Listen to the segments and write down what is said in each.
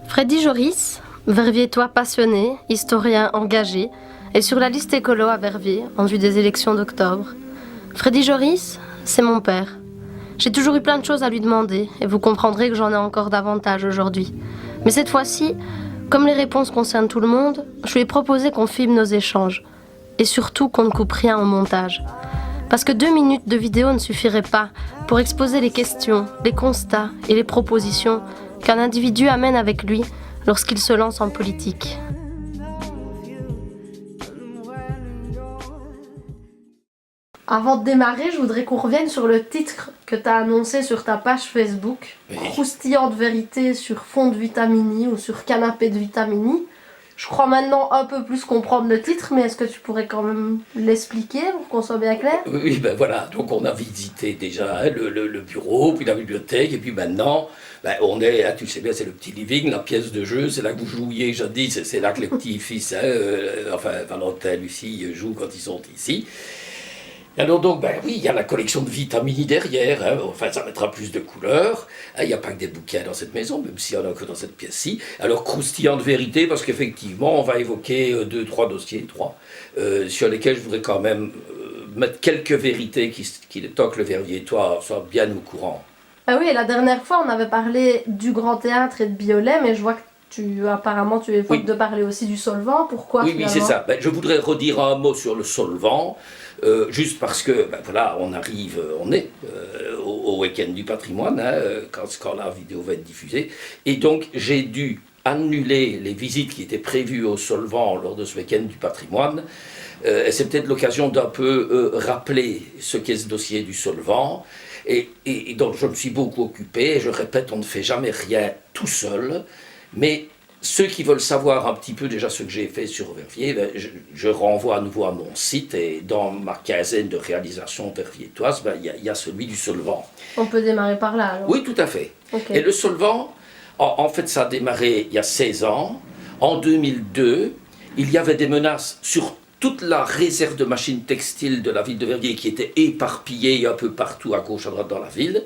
Freddy Joris, verviétois passionné, historien engagé, est sur la liste écolo à Verviers en vue des élections d'octobre. Freddy Joris, c'est mon père. J'ai toujours eu plein de choses à lui demander et vous comprendrez que j'en ai encore davantage aujourd'hui. Mais cette fois-ci, comme les réponses concernent tout le monde, je lui ai proposé qu'on filme nos échanges. Et surtout qu'on ne coupe rien au montage. Parce que 2 minutes de vidéo ne suffiraient pas pour exposer les questions, les constats et les propositions qu'un individu amène avec lui lorsqu'il se lance en politique. Avant de démarrer, je voudrais qu'on revienne sur le titre que tu as annoncé sur ta page Facebook. Oui. Croustillante vérité sur fond de Vitamini ou sur canapé de Vitamini. Je crois maintenant un peu plus comprendre le titre, mais est-ce que tu pourrais quand même l'expliquer pour qu'on soit bien clair? Oui, ben voilà, donc on a visité déjà le bureau, puis la bibliothèque, et puis maintenant, on est, tu sais bien, c'est le petit living, la pièce de jeu, c'est là que vous jouiez jadis, c'est là que les petits-fils, Valentin, Lucie, jouent quand ils sont ici. Alors donc, oui, il y a la collection de Vitamini derrière, ça mettra plus de couleurs. Il n'y a pas que des bouquins dans cette maison, même s'il y en a que dans cette pièce-ci. Alors, croustillante vérité, parce qu'effectivement, on va évoquer 3 dossiers, sur lesquels je voudrais quand même mettre quelques vérités qui toquent le verviétois soit bien au courant. Ah oui, la dernière fois, on avait parlé du Grand Théâtre et de Biolay, mais je vois que apparemment, tu évoques de parler aussi du solvant. Pourquoi Oui, c'est ça. Je voudrais redire un mot sur le solvant, juste parce que, on est au week-end du patrimoine, quand la vidéo va être diffusée. Et donc, j'ai dû annuler les visites qui étaient prévues au solvant lors de ce week-end du patrimoine. Et c'est peut-être l'occasion d'un peu rappeler ce qu'est ce dossier du solvant. Et donc, je me suis beaucoup occupé. Et je répète, on ne fait jamais rien tout seul. Mais ceux qui veulent savoir un petit peu déjà ce que j'ai fait sur Verviers, je renvoie à nouveau à mon site et dans ma quinzaine de réalisations verviétoises, il y a celui du solvant. On peut démarrer par là alors? Oui, tout à fait. Okay. Et le solvant, en fait, ça a démarré il y a 16 ans. En 2002, il y avait des menaces sur toute la réserve de machines textiles de la ville de Verviers qui était éparpillée un peu partout à gauche, à droite dans la ville.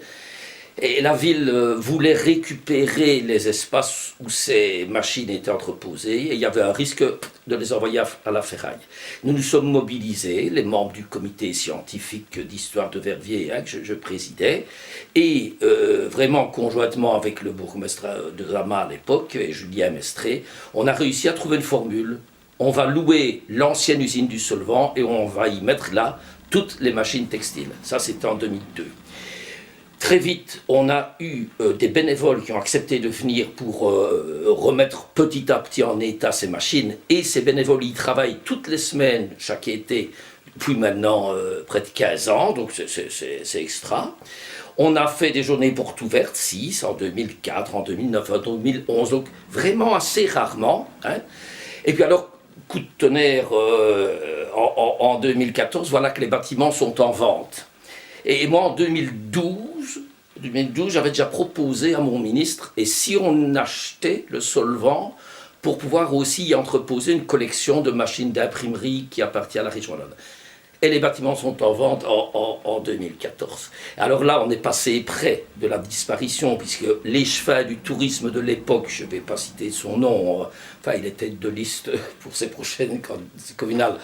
Et la ville voulait récupérer les espaces où ces machines étaient entreposées et il y avait un risque de les envoyer à la ferraille. Nous nous sommes mobilisés, les membres du comité scientifique d'histoire de Verviers que je présidais, et vraiment conjointement avec le bourgmestre de Zama à l'époque, et Julien Mestré, on a réussi à trouver une formule. On va louer l'ancienne usine du solvant et on va y mettre là toutes les machines textiles. Ça, c'était en 2002. Très vite, on a eu des bénévoles qui ont accepté de venir pour remettre petit à petit en état ces machines. Et ces bénévoles, ils travaillent toutes les semaines, chaque été, depuis maintenant près de 15 ans, donc c'est extra. On a fait des journées portes ouvertes, 6, en 2004, en 2009, en 2011, donc vraiment assez rarement. Et puis alors, coup de tonnerre, en 2014, voilà que les bâtiments sont en vente. Et moi, en 2012, j'avais déjà proposé à mon ministre, et si on achetait le solvant pour pouvoir aussi y entreposer une collection de machines d'imprimerie qui appartient à la région Wallonne. Et les bâtiments sont en vente en 2014. Alors là, on est passé près de la disparition, puisque l'échevin du tourisme de l'époque, je ne vais pas citer son nom, il était de liste pour ses prochaines communales.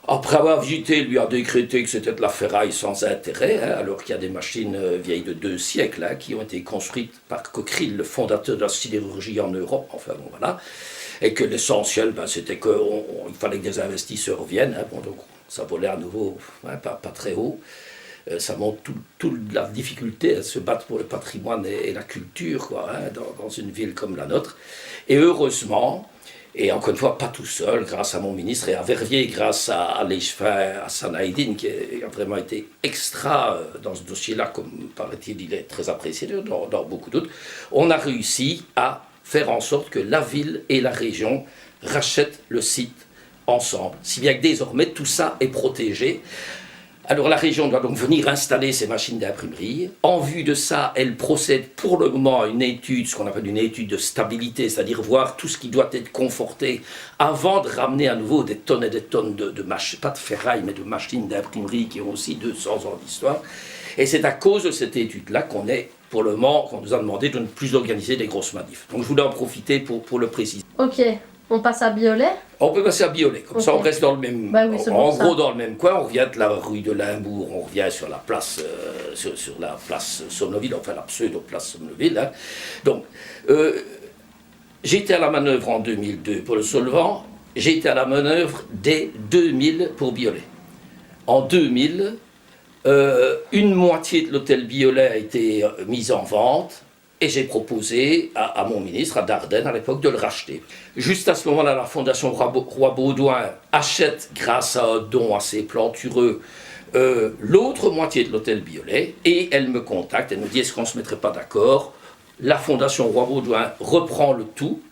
Après avoir visité, lui a décrété que c'était de la ferraille sans intérêt, alors qu'il y a des machines vieilles de 2 siècles qui ont été construites par Cockerill, le fondateur de la sidérurgie en Europe, voilà. Et que l'essentiel, c'était qu'il fallait que des investisseurs viennent, donc ça volait à nouveau pas très haut. Ça montre toute la difficulté à se battre pour le patrimoine et la culture dans une ville comme la nôtre. Et heureusement, et encore une fois, pas tout seul, grâce à mon ministre et à Verviers, grâce à l'échevin Hassan Haïdine, qui a vraiment été extra dans ce dossier-là, comme paraît-il, il est très apprécié dans beaucoup d'autres. On a réussi à faire en sorte que la ville et la région rachètent le site ensemble, si bien que désormais tout ça est protégé. Alors la région doit donc venir installer ces machines d'imprimerie. En vue de ça, elle procède pour le moment à une étude, ce qu'on appelle une étude de stabilité, c'est-à-dire voir tout ce qui doit être conforté avant de ramener à nouveau des tonnes et des tonnes de machines, pas de ferraille, mais de machines d'imprimerie qui ont aussi 200 ans d'histoire. Et c'est à cause de cette étude-là qu'on est pour le moment, on nous a demandé de ne plus organiser des grosses manifs. Donc je voulais en profiter pour le préciser. Ok, on passe à Biolay. On peut passer à Biolay, comme ça on reste dans le même, Bah oui, en gros dans le même coin. On revient de la rue de Limbourg, on revient sur la place, sur la place Somneville, enfin la pseudo-place Somneville. Hein. Donc, j'étais à la manœuvre en 2002 pour le Solvant, j'ai été à la manœuvre dès 2000 pour Biolay. En 2000, une moitié de l'hôtel Biolay a été mise en vente. Et j'ai proposé à mon ministre, à Dardenne, à l'époque, de le racheter. Juste à ce moment-là, la Fondation Roi-Baudouin achète, grâce à un don assez plantureux, l'autre moitié de l'hôtel Biolay, et elle me contacte, elle me dit, est-ce qu'on ne se mettrait pas d'accord? La Fondation Roi-Baudouin reprend le tout,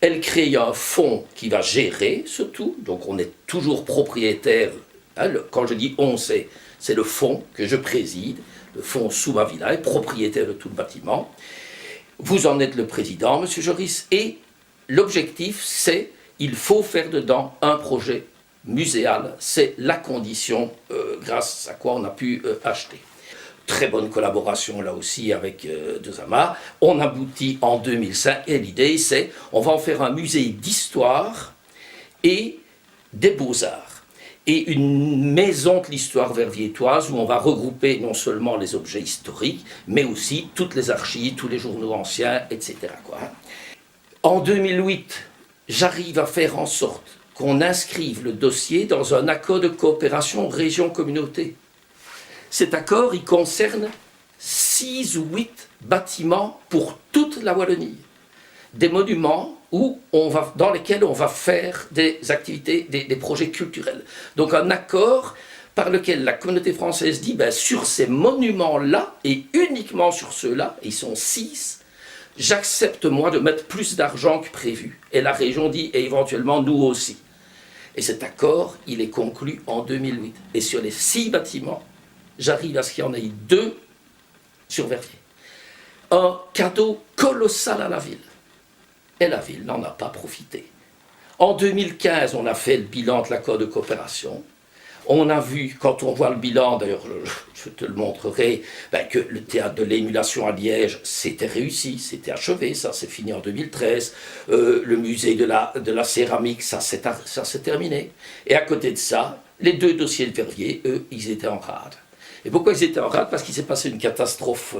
elle crée un fonds qui va gérer ce tout, donc on est toujours propriétaire, hein, quand je dis on, c'est le fonds que je préside, le fonds sous ma villa, est propriétaire de tout le bâtiment. Vous en êtes le président, monsieur Joris, et l'objectif, c'est il faut faire dedans un projet muséal. C'est la condition grâce à quoi on a pu acheter. Très bonne collaboration là aussi avec Dezama. On aboutit en 2005 et l'idée, c'est on va en faire un musée d'histoire et des beaux-arts. Et une maison de l'histoire verviétoise où on va regrouper non seulement les objets historiques, mais aussi toutes les archives, tous les journaux anciens, etc. En 2008, j'arrive à faire en sorte qu'on inscrive le dossier dans un accord de coopération région-communauté. Cet accord, il concerne 6 ou 8 bâtiments pour toute la Wallonie. Des monuments dans lesquels on va faire des activités, des projets culturels. Donc un accord par lequel la communauté française dit, sur ces monuments-là, et uniquement sur ceux-là, ils sont 6, j'accepte moi de mettre plus d'argent que prévu. Et la région dit, et éventuellement nous aussi. Et cet accord, il est conclu en 2008. Et sur les 6 bâtiments, j'arrive à ce qu'il y en ait 2 sur Verviers. Un cadeau colossal à la ville. Et la ville n'en a pas profité. En 2015, on a fait le bilan de l'accord de coopération. On a vu, quand on voit le bilan, d'ailleurs je te le montrerai, que le théâtre de l'émulation à Liège, c'était réussi, c'était achevé, ça s'est fini en 2013. Le musée de la céramique, ça s'est terminé. Et à côté de ça, les 2 dossiers de Verviers, eux, ils étaient en rade. Et pourquoi ils étaient en rade? Parce qu'il s'est passé une catastrophe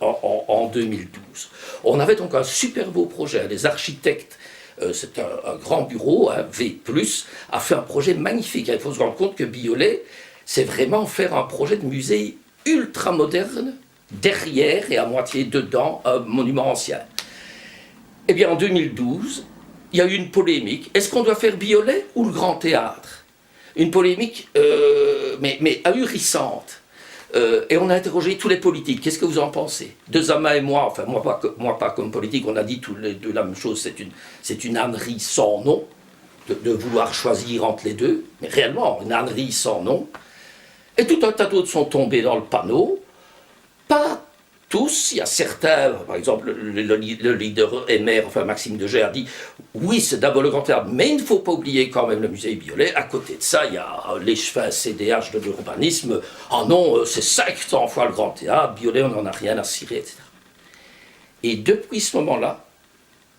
en 2012. On avait donc un super beau projet. Les architectes, c'est un grand bureau, V+, a fait un projet magnifique. Il faut se rendre compte que Biolay, c'est vraiment faire un projet de musée ultra moderne, derrière et à moitié dedans, un monument ancien. Eh bien, en 2012, il y a eu une polémique. Est-ce qu'on doit faire Biolay ou le Grand Théâtre? Une polémique, mais ahurissante. Et on a interrogé tous les politiques. Qu'est-ce que vous en pensez? Dezama et moi, enfin moi pas comme politique, on a dit tous les deux la même chose. C'est une ânerie sans nom de vouloir choisir entre les deux. Mais réellement, une ânerie sans nom. Et tout un tas d'autres sont tombés dans le panneau. Pas tous, il y a certains, par exemple le leader MR, enfin Maxime Deger, a dit oui, c'est d'abord le Grand Théâtre, mais il ne faut pas oublier quand même le musée Biolay. À côté de ça, il y a l'échevin CDH de l'urbanisme. Ah non, c'est 500 fois le Grand Théâtre, Biolay, on n'en a rien à cirer, etc. Et depuis ce moment-là,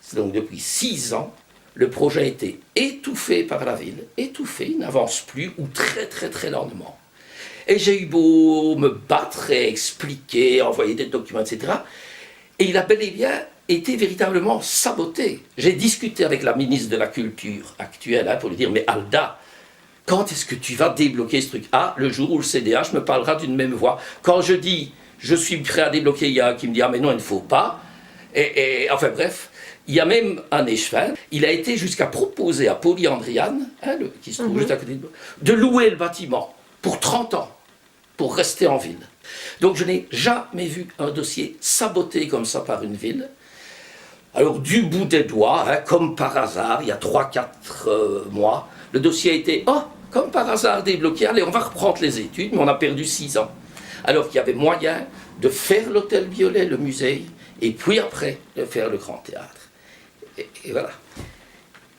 c'est donc depuis 6 ans, le projet a été étouffé par la ville, étouffé, il n'avance plus, ou très très très lentement. Et j'ai eu beau me battre et expliquer, envoyer des documents, etc. Et il a bel et bien été véritablement saboté. J'ai discuté avec la ministre de la Culture actuelle pour lui dire, mais Alda, quand est-ce que tu vas débloquer ce truc? Ah, le jour où le CDH me parlera d'une même voix. Quand je dis, je suis prêt à débloquer, il y a un qui me dit, ah mais non, il ne faut pas. Et enfin bref, il y a même un échevin. Il a été jusqu'à proposer à Poli Andriane, qui se trouve juste à côté de louer le bâtiment pour 30 ans, pour rester en ville. Donc je n'ai jamais vu un dossier saboté comme ça par une ville. Alors du bout des doigts, comme par hasard, il y a 3-4 mois, le dossier a été, comme par hasard, débloqué. Allez, on va reprendre les études, mais on a perdu 6 ans. Alors qu'il y avait moyen de faire l'hôtel Biolay, le musée, et puis après de faire le Grand Théâtre. Et voilà.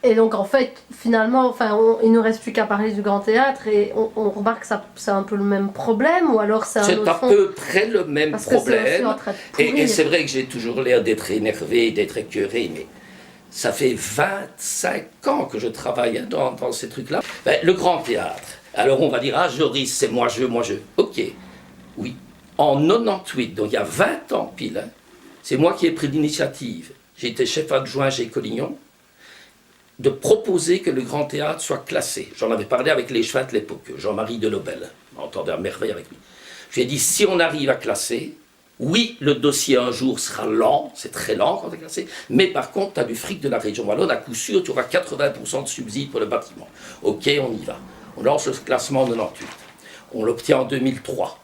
Et donc en fait, finalement, enfin, il ne nous reste plus qu'à parler du Grand Théâtre et on remarque que c'est un peu le même problème ou alors c'est un autre C'est à peu près le même problème. Et c'est vrai que j'ai toujours l'air d'être énervé, d'être écœuré, mais ça fait 25 ans que je travaille dans ces trucs-là. Ben, le Grand Théâtre. Alors on va dire, ah Joris, c'est moi je. Ok, oui. En 98, donc il y a 20 ans pile, hein, c'est moi qui ai pris l'initiative. J'ai été chef adjoint chez Collignon, de proposer que le Grand Théâtre soit classé. J'en avais parlé avec les Schwinn de l'époque, Jean-Marie Delobel, on entendait à merveille avec lui. Je lui ai dit, si on arrive à classer, oui, le dossier un jour sera lent, c'est très lent quand on est classé, mais par contre, tu as du fric de la région Wallonne, à coup sûr, tu auras 80% de subsides pour le bâtiment. Ok, on y va. On lance le classement en 98. On l'obtient en 2003.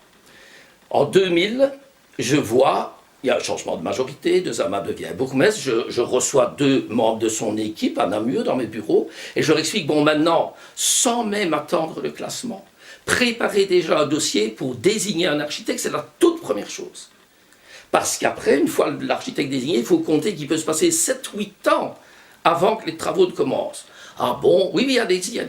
En 2000, je vois... Il y a un changement de majorité, De Zama devient bourgmestre, je reçois 2 membres de son équipe à Namur dans mes bureaux, et je leur explique, bon maintenant, sans même attendre le classement, préparez déjà un dossier pour désigner un architecte, c'est la toute première chose. Parce qu'après, une fois l'architecte désigné, il faut compter qu'il peut se passer 7-8 ans avant que les travaux ne commencent. Ah bon, oui, allez-y.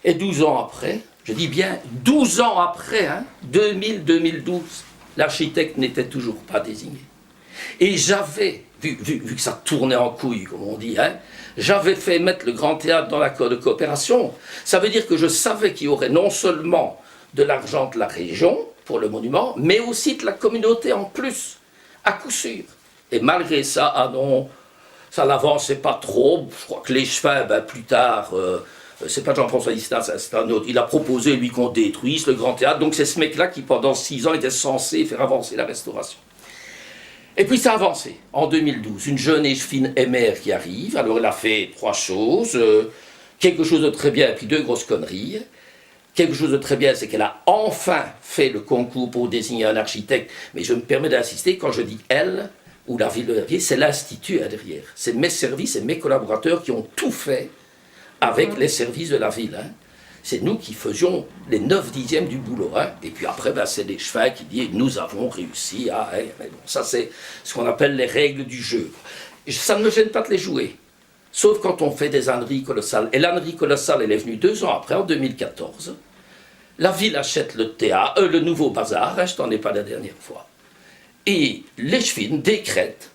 Et 12 ans après, je dis bien 12 ans après, hein, 2000-2012, l'architecte n'était toujours pas désigné. Et j'avais, vu que ça tournait en couille, comme on dit, hein, j'avais fait mettre le Grand Théâtre dans l'accord de coopération. Ça veut dire que je savais qu'il y aurait non seulement de l'argent de la région pour le monument, mais aussi de la communauté en plus, à coup sûr. Et malgré ça, ah non, ça n'avançait pas trop. Je crois que les Schwinn, plus tard... c'est pas Jean-François Istas, c'est un autre. Il a proposé, lui, qu'on détruise le Grand Théâtre. Donc c'est ce mec-là qui, pendant 6 ans, était censé faire avancer la restauration. Et puis ça a avancé. En 2012, une jeune échevine émère qui arrive. Alors elle a fait 3 choses. Quelque chose de très bien, et puis 2 grosses conneries. Quelque chose de très bien, c'est qu'elle a enfin fait le concours pour désigner un architecte. Mais je me permets d'insister, quand je dis elle, ou la ville de Verviers, c'est l'Institut derrière. C'est mes services et mes collaborateurs qui ont tout fait avec les services de la ville. Hein. C'est nous qui faisions les 9/10 du boulot. Hein. Et puis après, c'est les Schwinn qui disent « nous avons réussi à... Hein. » Mais bon, ça, c'est ce qu'on appelle les règles du jeu. Ça ne me gêne pas de les jouer. Sauf quand on fait des âneries colossales. Et l'ânerie colossale, elle est venue 2 ans après, en 2014. La ville achète le nouveau bazar, hein, je t'en ai pas la dernière fois. Et les Schwinn décrètent,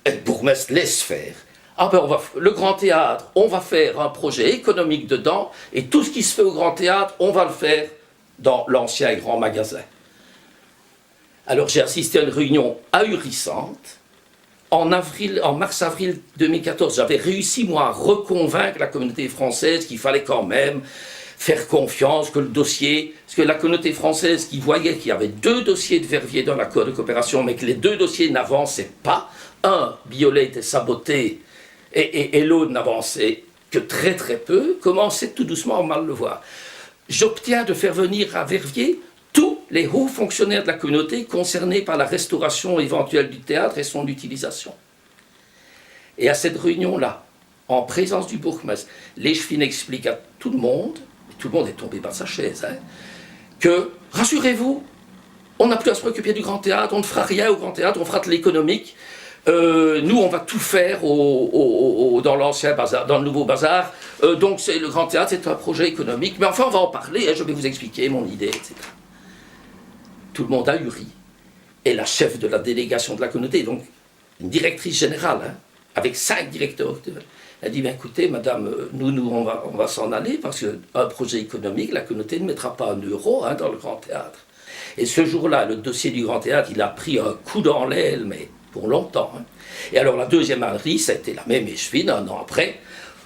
et le bourgmestre laisse faire, ah ben le Grand Théâtre, on va faire un projet économique dedans, et tout ce qui se fait au Grand Théâtre, on va le faire dans l'ancien grand magasin. Alors j'ai assisté à une réunion ahurissante. En mars-avril 2014, j'avais réussi, moi, à reconvaincre la communauté française qu'il fallait quand même faire confiance, que le dossier... Parce que la communauté française qui voyait qu'il y avait 2 dossiers de Verviers dans l'accord de coopération, mais que les 2 dossiers n'avançaient pas. Un, Biolay était saboté, et l'autre n'avançait que très très peu, commençait tout doucement à mal le voir. J'obtiens de faire venir à Verviers tous les hauts fonctionnaires de la communauté concernés par la restauration éventuelle du théâtre et son utilisation. Et à cette réunion-là, en présence du bourgmestre, l'Échevine explique à tout le monde, et tout le monde est tombé par sa chaise, hein, que, rassurez-vous, on n'a plus à se préoccuper du Grand Théâtre, on ne fera rien au Grand Théâtre, on fera de l'économique. Nous, on va tout faire dans l'ancien bazar, dans le nouveau bazar. Donc, le Grand Théâtre, c'est un projet économique. Mais enfin, on va en parler, hein, je vais vous expliquer mon idée, etc. Tout le monde a huri. Et la chef de la délégation de la communauté, donc une directrice générale, hein, avec 5 directeurs, elle dit, ben, écoutez, madame, nous on va s'en aller, parce qu'un projet économique, la communauté ne mettra pas 1 euro hein, dans le Grand Théâtre. Et ce jour-là, le dossier du Grand Théâtre, il a pris un coup dans l'aile, mais pour longtemps. Hein. Et alors la deuxième ânerie, ça a été la même échevine, 1 an après,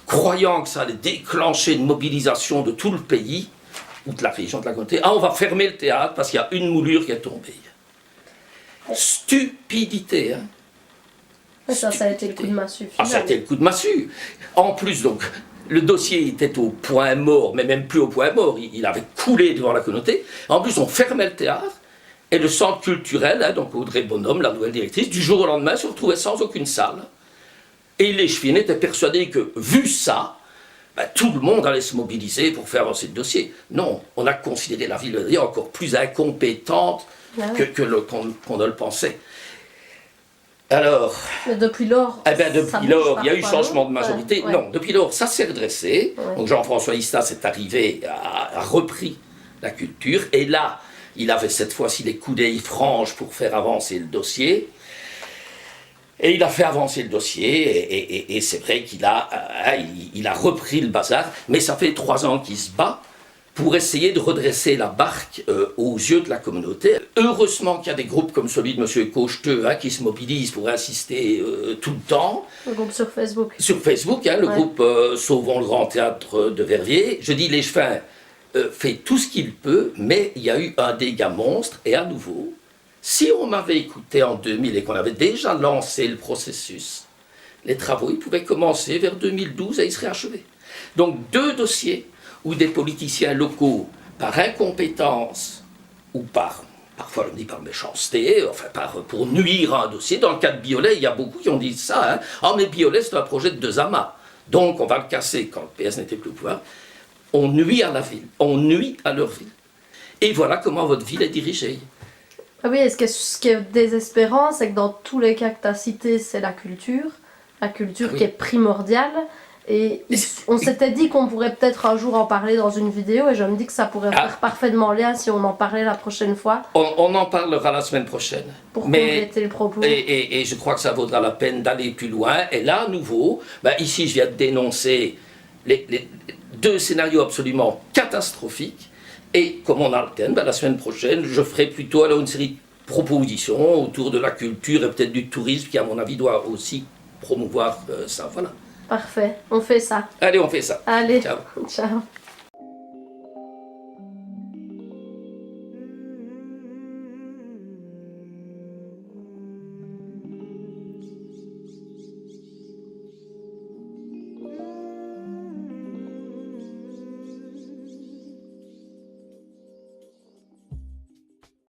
croyant que ça allait déclencher une mobilisation de tout le pays, ou de la région de la communauté, on va fermer le théâtre parce qu'il y a une moulure qui est tombée. Stupidité, hein. Ça a été le coup de massue. Ah, ça a été le coup de massue. En plus, donc, le dossier était au point mort, mais même plus au point mort, il avait coulé devant la communauté. En plus, on fermait le théâtre, et le centre culturel, hein, donc Audrey Bonhomme, la nouvelle directrice, du jour au lendemain, se retrouvait sans aucune salle. Et les Schwinn étaient persuadés que, vu ça, tout le monde allait se mobiliser pour faire avancer le dossier. Non, on a considéré la ville de Verviers encore plus incompétente qu'on ne le pensait. Alors, Mais depuis lors, eh ben, ça depuis bouge lors, il y a eu parfois, changement non? de majorité. Ouais. Non, depuis lors, ça s'est redressé. Ouais. Donc Jean-François Istas est arrivé, a repris la culture. Et là, il avait cette fois-ci les coups d'œil franches pour faire avancer le dossier. Et il a fait avancer le dossier. Et c'est vrai qu'il a, il a repris le bazar. Mais ça fait 3 ans qu'il se bat pour essayer de redresser la barque aux yeux de la communauté. Heureusement qu'il y a des groupes comme celui de M. Cocheteux qui se mobilisent pour insister tout le temps. Le groupe sur Facebook. Sur Facebook, le Ouais. groupe Sauvons le Grand Théâtre de Verviers. Je dis, l'Échevin fait tout ce qu'il peut, mais il y a eu un dégât monstre. Et à nouveau, si on m'avait écouté en 2000 et qu'on avait déjà lancé le processus, les travaux ils pouvaient commencer vers 2012 et ils seraient achevés. Donc 2 dossiers où des politiciens locaux, par incompétence ou parfois on dit par méchanceté, enfin pour nuire à un dossier. Dans le cas de Biolay, il y a beaucoup qui ont dit ça. Ah mais Biolay c'est un projet de 2 amas, donc on va le casser quand le PS n'était plus au pouvoir. On nuit à la ville, on nuit à leur ville. Et voilà comment votre ville est dirigée. Ah oui, et ce qui est désespérant, c'est que dans tous les cas que tu as cités, c'est la culture Oui. qui est primordiale. Et on s'était dit qu'on pourrait peut-être un jour en parler dans une vidéo, et je me dis que ça pourrait faire parfaitement lien si on en parlait la prochaine fois, On en parlera la semaine prochaine. pour compléter le propos. Et je crois que ça vaudra la peine d'aller plus loin. Et là, à nouveau, ici, je viens de dénoncer les 2 scénarios absolument catastrophiques. Et comme on alterne, la semaine prochaine, je ferai plutôt alors une série de propositions autour de la culture et peut-être du tourisme qui, à mon avis, doit aussi promouvoir ça. Voilà. Parfait, on fait ça. Allez, on fait ça. Allez, Ciao. ciao.